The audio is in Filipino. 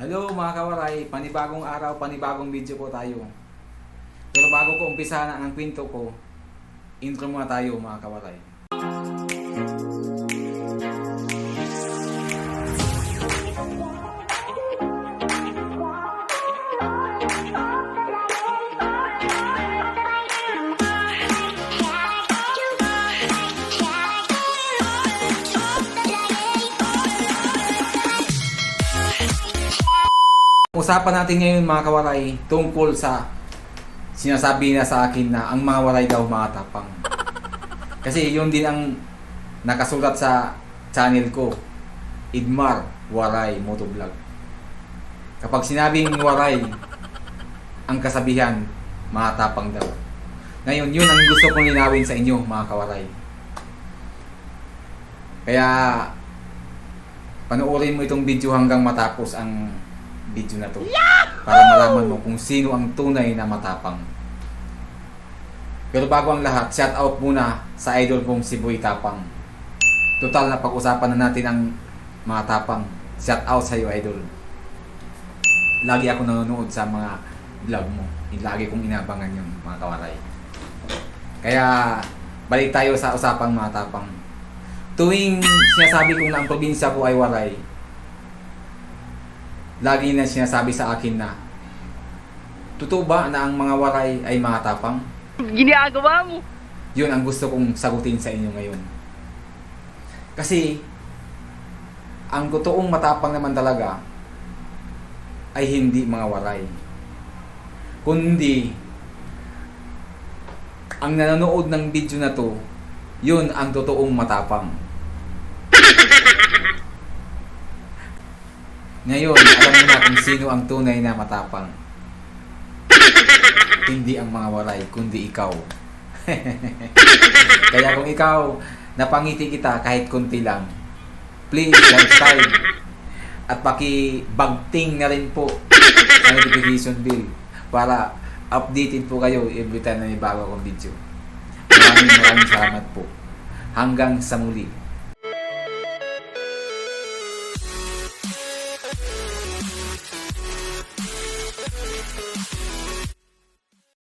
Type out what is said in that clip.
Hello mga kawaray, panibagong araw, panibagong video po tayo. Pero bago ko umpisa na ang kwento ko, intro muna tayo mga kawaray. Usapan natin ngayon mga kawaray tungkol sa sinasabi na sa akin na ang mga waray daw mga tapang. Kasi yun din ang nakasulat sa channel ko, Idmar Waray Motovlog. Kapag sinabing waray, ang kasabihan, mga tapang daw. Ngayon, yun ang gusto kong linawin sa inyo mga kawaray. Kaya panoorin mo itong video hanggang matapos ang video na to para malaman mo kung sino ang tunay na matapang. Pero bago ang lahat, shout out muna sa idol kong si Boy Tapang. Total na pag-usapan na natin ang mga tapang. Shout out sa iyo idol. Lagi ako nanonood sa mga vlog mo. Lagi kong inabangan yung mga kawaray. Kaya balik tayo sa usapang mga tapang. Tuwing sinasabi kong na ang probinsya ko ay waray, lagi na sinasabi sa akin na, totoo ba na ang mga waray ay mga tapang? Ginagawa mo! Yun ang gusto kong sagutin sa inyo ngayon. Kasi, ang totoong matapang naman talaga ay hindi mga waray. Kundi, ang nanonood ng video na to, yun ang totoong matapang. Ngayon, alam mo na kung sino ang tunay na matapang. Hindi ang mga waray, kundi ikaw. Kaya kung ikaw, napangiti kita kahit konti lang, please subscribe at paki-bagting na rin po sa notification bell para updated po kayo every time na may bago akong video. Maraming salamat po. Hanggang sa muli.